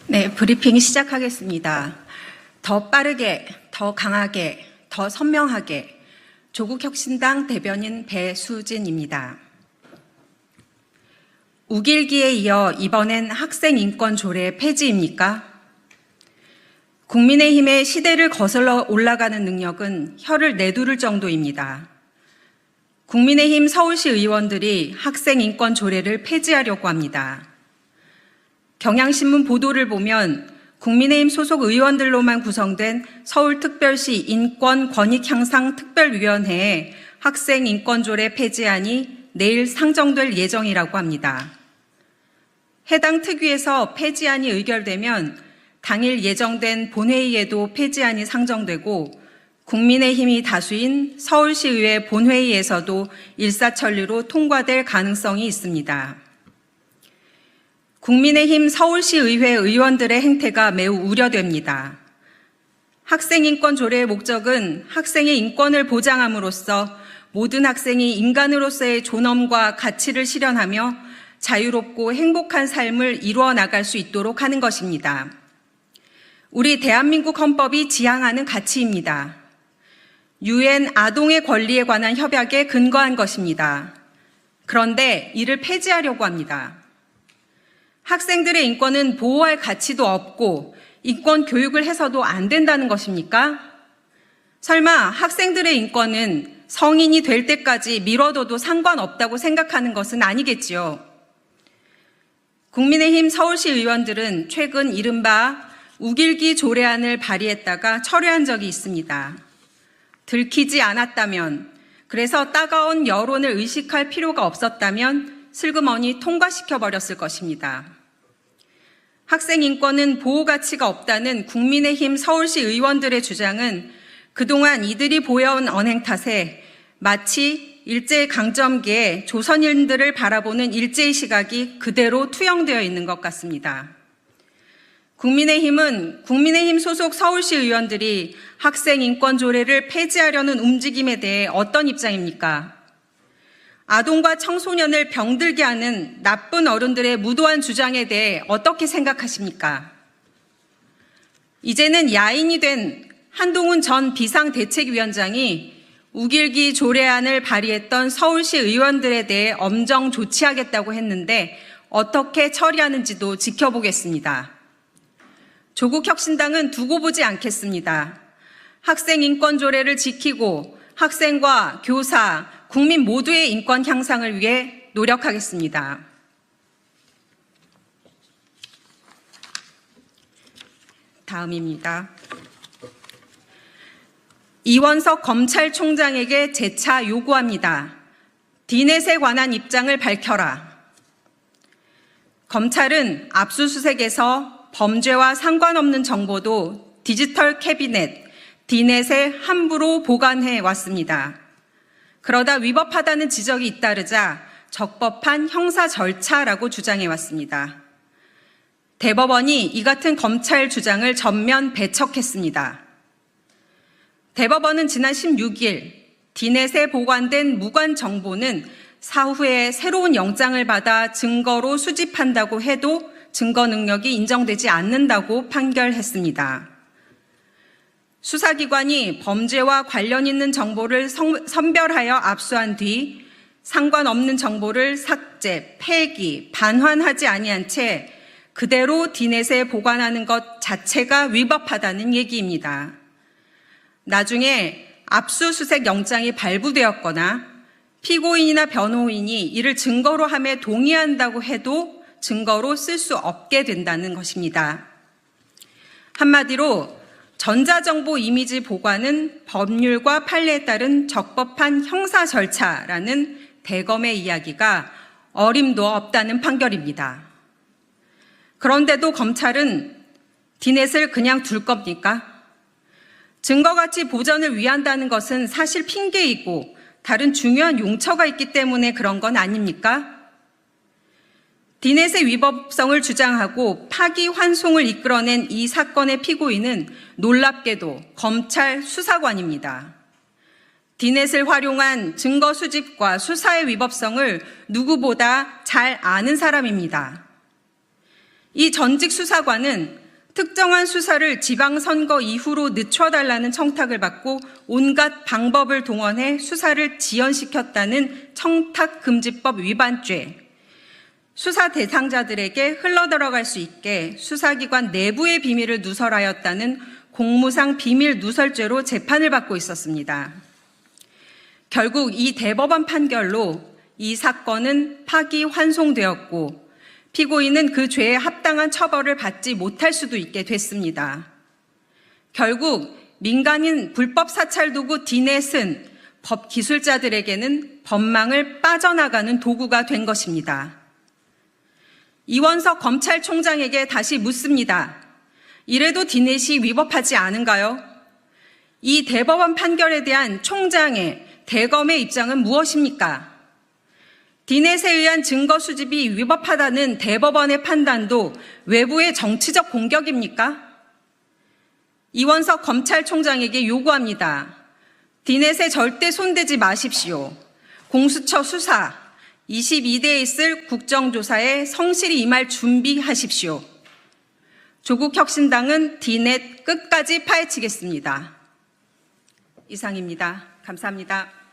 네, 브리핑 시작하겠습니다. 더 빠르게, 더 강하게, 더 선명하게 조국혁신당 대변인 배수진입니다. 우길기에 이어 이번엔 학생인권 조례 폐지입니까? 국민의힘의 시대를 거슬러 올라가는 능력은 혀를 내두를 정도입니다. 국민의힘 서울시 의원들이 학생인권 조례를 폐지하려고 합니다. 경향신문 보도를 보면 국민의힘 소속 의원들로만 구성된 서울특별시 인권권익향상특별위원회에 학생인권조례 폐지안이 내일 상정될 예정이라고 합니다. 해당 특위에서 폐지안이 의결되면 당일 예정된 본회의에도 폐지안이 상정되고 국민의힘이 다수인 서울시의회 본회의에서도 일사천리로 통과될 가능성이 있습니다. 국민의힘 서울시의회 의원들의 행태가 매우 우려됩니다. 학생인권 조례의 목적은 학생의 인권을 보장함으로써 모든 학생이 인간으로서의 존엄과 가치를 실현하며 자유롭고 행복한 삶을 이루어 나갈 수 있도록 하는 것입니다. 우리 대한민국 헌법이 지향하는 가치입니다. UN 아동의 권리에 관한 협약에 근거한 것입니다. 그런데 이를 폐지하려고 합니다. 학생들의 인권은 보호할 가치도 없고 인권 교육을 해서도 안 된다는 것입니까? 설마 학생들의 인권은 성인이 될 때까지 미뤄둬도 상관없다고 생각하는 것은 아니겠지요. 국민의힘 서울시 의원들은 최근 이른바 우길기 조례안을 발의했다가 철회한 적이 있습니다. 들키지 않았다면, 그래서 따가운 여론을 의식할 필요가 없었다면 슬그머니 통과시켜버렸을 것입니다. 학생 인권은 보호 가치가 없다는 국민의힘 서울시 의원들의 주장은 그동안 이들이 보여온 언행 탓에 마치 일제강점기에 조선인들을 바라보는 일제의 시각이 그대로 투영되어 있는 것 같습니다. 국민의힘은 국민의힘 소속 서울시 의원들이 학생 인권 조례를 폐지하려는 움직임에 대해 어떤 입장입니까? 아동과 청소년을 병들게 하는 나쁜 어른들의 무도한 주장에 대해 어떻게 생각하십니까? 이제는 야인이 된 한동훈 전 비상대책위원장이 우길기 조례안을 발의했던 서울시 의원들에 대해 엄정 조치하겠다고 했는데 어떻게 처리하는지도 지켜보겠습니다. 조국혁신당은 두고 보지 않겠습니다. 학생 인권 조례를 지키고 학생과 교사, 국민 모두의 인권 향상을 위해 노력하겠습니다. 다음입니다. 이원석 검찰총장에게 재차 요구합니다. 디넷에 관한 입장을 밝혀라. 검찰은 압수수색에서 범죄와 상관없는 정보도 디지털 캐비넷, 디넷에 함부로 보관해 왔습니다. 그러다 위법하다는 지적이 잇따르자 적법한 형사 절차라고 주장해 왔습니다. 대법원이 이 같은 검찰 주장을 전면 배척했습니다. 대법원은 지난 16일 디넷에 보관된 무관 정보는 사후에 새로운 영장을 받아 증거로 수집한다고 해도 증거 능력이 인정되지 않는다고 판결했습니다. 수사기관이 범죄와 관련 있는 정보를 선별하여 압수한 뒤 상관없는 정보를 삭제, 폐기, 반환하지 아니한 채 그대로 디넷에 보관하는 것 자체가 위법하다는 얘기입니다. 나중에 압수수색 영장이 발부되었거나 피고인이나 변호인이 이를 증거로 함에 동의한다고 해도 증거로 쓸 수 없게 된다는 것입니다. 한마디로 전자정보 이미지 보관은 법률과 판례에 따른 적법한 형사 절차라는 대검의 이야기가 어림도 없다는 판결입니다. 그런데도 검찰은 디넷을 그냥 둘 겁니까? 증거가치 보전을 위한다는 것은 사실 핑계이고 다른 중요한 용처가 있기 때문에 그런 건 아닙니까? 디넷의 위법성을 주장하고 파기환송을 이끌어낸 이 사건의 피고인은 놀랍게도 검찰 수사관입니다. 디넷을 활용한 증거 수집과 수사의 위법성을 누구보다 잘 아는 사람입니다. 이 전직 수사관은 특정한 수사를 지방선거 이후로 늦춰달라는 청탁을 받고 온갖 방법을 동원해 수사를 지연시켰다는 청탁금지법 위반죄, 수사 대상자들에게 흘러들어갈 수 있게 수사기관 내부의 비밀을 누설하였다는 공무상 비밀 누설죄로 재판을 받고 있었습니다. 결국 이 대법원 판결로 이 사건은 파기환송되었고 피고인은 그 죄에 합당한 처벌을 받지 못할 수도 있게 됐습니다. 결국 민간인 불법 사찰 도구 디넷은 법 기술자들에게는 법망을 빠져나가는 도구가 된 것입니다. 이원석 검찰총장에게 다시 묻습니다. 이래도 디넷이 위법하지 않은가요? 이 대법원 판결에 대한 총장의 대검의 입장은 무엇입니까? 디넷에 의한 증거 수집이 위법하다는 대법원의 판단도 외부의 정치적 공격입니까? 이원석 검찰총장에게 요구합니다. 디넷에 절대 손대지 마십시오. 공수처 수사, 22대에 있을 국정조사에 성실히 임할 준비하십시오. 조국혁신당은 디넷 끝까지 파헤치겠습니다. 이상입니다. 감사합니다.